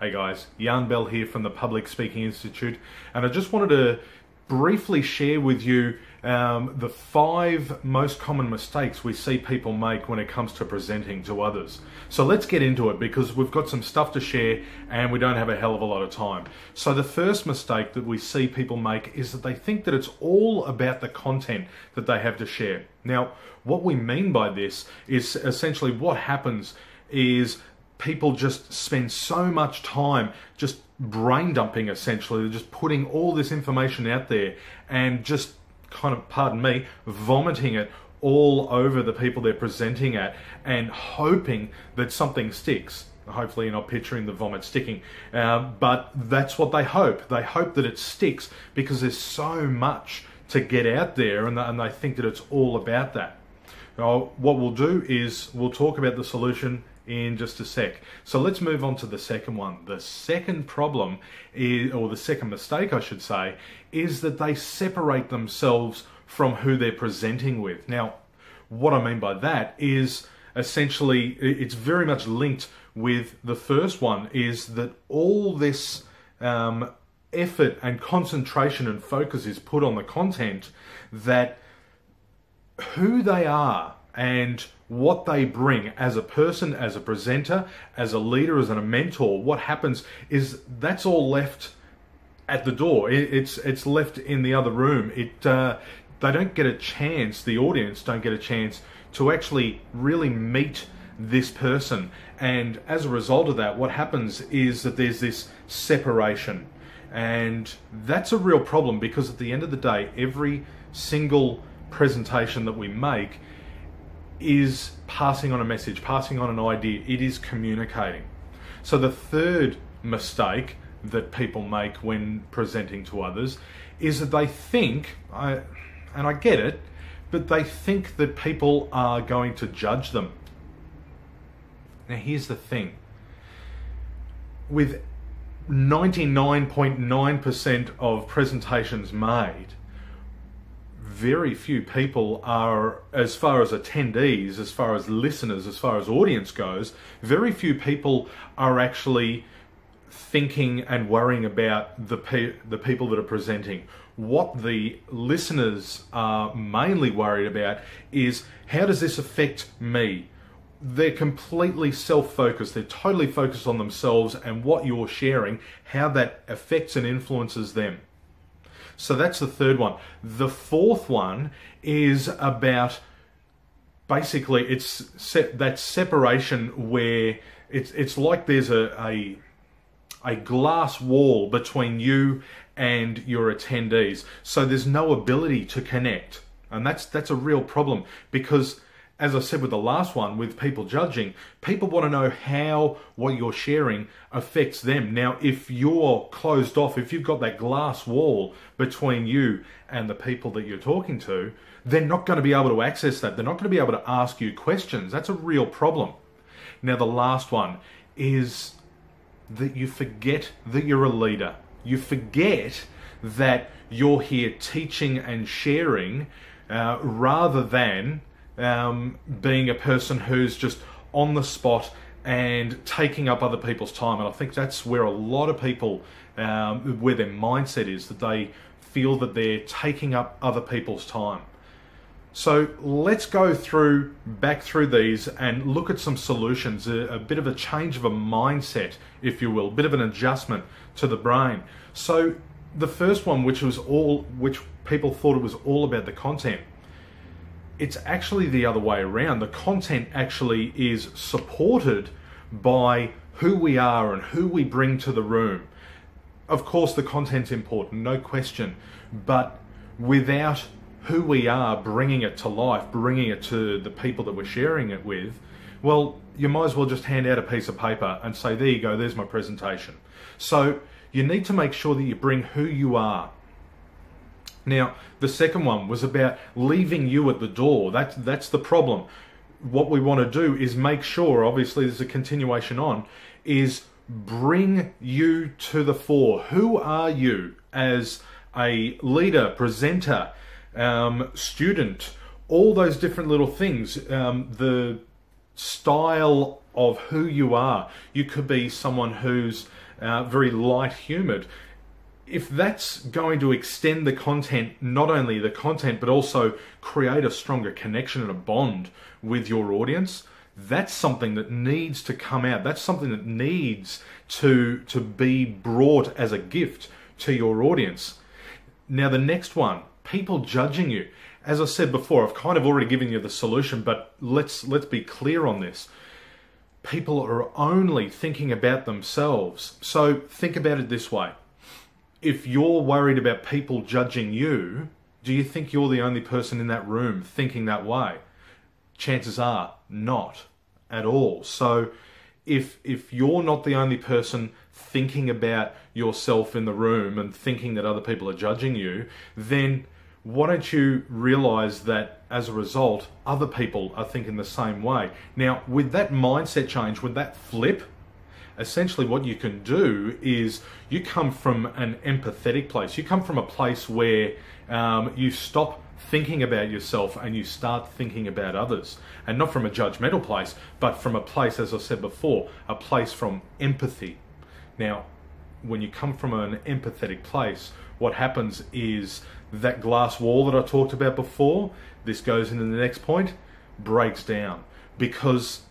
Hey guys, Jan Bell here from the Public Speaking Institute, and I just wanted to briefly share with you the 5 most common mistakes we see people make when it comes to presenting to others. So let's get into it because we've got some stuff to share and we don't have a hell of a lot of time. So the first mistake that we see people make is that they think that it's all about the content that they have to share. Now, what we mean by this is essentially what happens is people just spend so much time just brain dumping, essentially. They're just putting all this information out there and just kind of, pardon me, vomiting it all over the people they're presenting at and hoping that something sticks. Hopefully you're not picturing the vomit sticking, but that's what they hope. They hope that it sticks because there's so much to get out there and they think that it's all about that. Now, what we'll do is we'll talk about the solution in just a sec. So let's move on to the second one. The second problem is, or the second mistake I should say, is that they separate themselves from who they're presenting with. Now, what I mean by that is essentially it's very much linked with the first one, is that all this effort and concentration and focus is put on the content, that who they are and what they bring as a person, as a presenter, as a leader, as a mentor, what happens is that's all left at the door. It's left in the other room. They don't get a chance, the audience don't get a chance to actually really meet this person. And as a result of that, what happens is that there's this separation. And that's a real problem because at the end of the day, every single presentation that we make is passing on a message, passing on an idea. It is communicating. So the third mistake that people make when presenting to others is that they think, and I get it, but they think that people are going to judge them. Now here's the thing. With 99.9% of presentations made, very few people are, as far as attendees, as far as listeners, as far as audience goes, very few people are actually thinking and worrying about the people that are presenting. What the listeners are mainly worried about is, how does this affect me? They're completely self-focused. They're totally focused on themselves and what you're sharing, how that affects and influences them. So that's the third one. The fourth one is about, basically, it's that separation where it's like there's a glass wall between you and your attendees. So there's no ability to connect. And that's a real problem because, as I said with the last one, with people judging, people want to know how what you're sharing affects them. Now, if you're closed off, if you've got that glass wall between you and the people that you're talking to, they're not going to be able to access that. They're not going to be able to ask you questions. That's a real problem. Now, the last one is that you forget that you're a leader. You forget that you're here teaching and sharing rather than being a person who's just on the spot and taking up other people's time. And I think that's where a lot of people, where their mindset is, that they feel that they're taking up other people's time. So let's go back through these and look at some solutions, a bit of a change of a mindset, if you will, a bit of an adjustment to the brain. So the first one, which people thought it was all about the content, it's actually the other way around. The content actually is supported by who we are and who we bring to the room. Of course, the content's important, no question, but without who we are bringing it to life, bringing it to the people that we're sharing it with, well, you might as well just hand out a piece of paper and say, there you go, there's my presentation. So you need to make sure that you bring who you are. Now, the second one was about leaving you at the door. That's the problem. What we want to do is make sure, obviously there's a continuation on, is bring you to the fore. Who are you as a leader, presenter, student, all those different little things, the style of who you are. You could be someone who's very light-humoured. If that's going to extend the content, not only the content, but also create a stronger connection and a bond with your audience, that's something that needs to come out. That's something that needs to be brought as a gift to your audience. Now, the next one, people judging you. As I said before, I've kind of already given you the solution, but let's be clear on this. People are only thinking about themselves. So think about it this way. If you're worried about people judging you, do you think you're the only person in that room thinking that way? Chances are not at all. So if you're not the only person thinking about yourself in the room and thinking that other people are judging you, then why don't you realize that as a result, other people are thinking the same way? Now, with that mindset change, with that flip, essentially what you can do is you come from an empathetic place. You come from a place where you stop thinking about yourself and you start thinking about others. And not from a judgmental place, but from a place, as I said before, a place from empathy. Now, when you come from an empathetic place, what happens is that glass wall that I talked about before, this goes into the next point, breaks down, because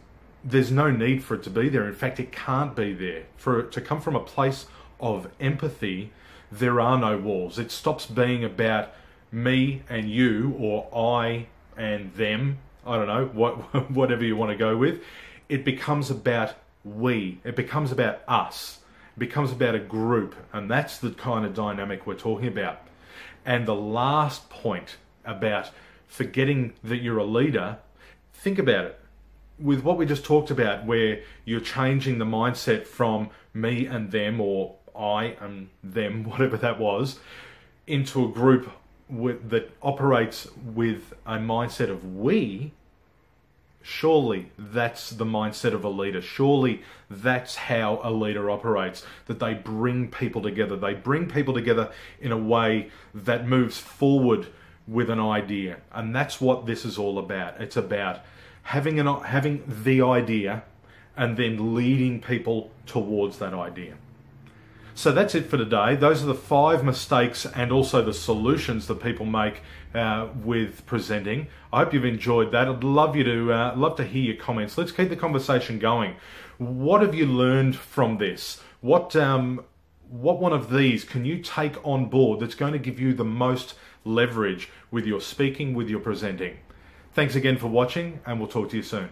there's no need for it to be there. In fact, it can't be there. For it to come from a place of empathy, there are no walls. It stops being about me and you, or I and them. I don't know, whatever you want to go with. It becomes about we. It becomes about us. It becomes about a group. And that's the kind of dynamic we're talking about. And the last point about forgetting that you're a leader, think about it. With what we just talked about, where you're changing the mindset from me and them, or I and them, whatever that was, into a group that operates with a mindset of we, surely that's the mindset of a leader. Surely that's how a leader operates, that they bring people together. They bring people together in a way that moves forward with an idea. And that's what this is all about. It's about having the idea and then leading people towards that idea. So that's it for today. Those are the 5 mistakes and also the solutions that people make with presenting. I hope you've enjoyed that. I'd love to hear your comments. Let's keep the conversation going. What have you learned from this? What one of these can you take on board that's going to give you the most leverage with your speaking, with your presenting? Thanks again for watching, and we'll talk to you soon.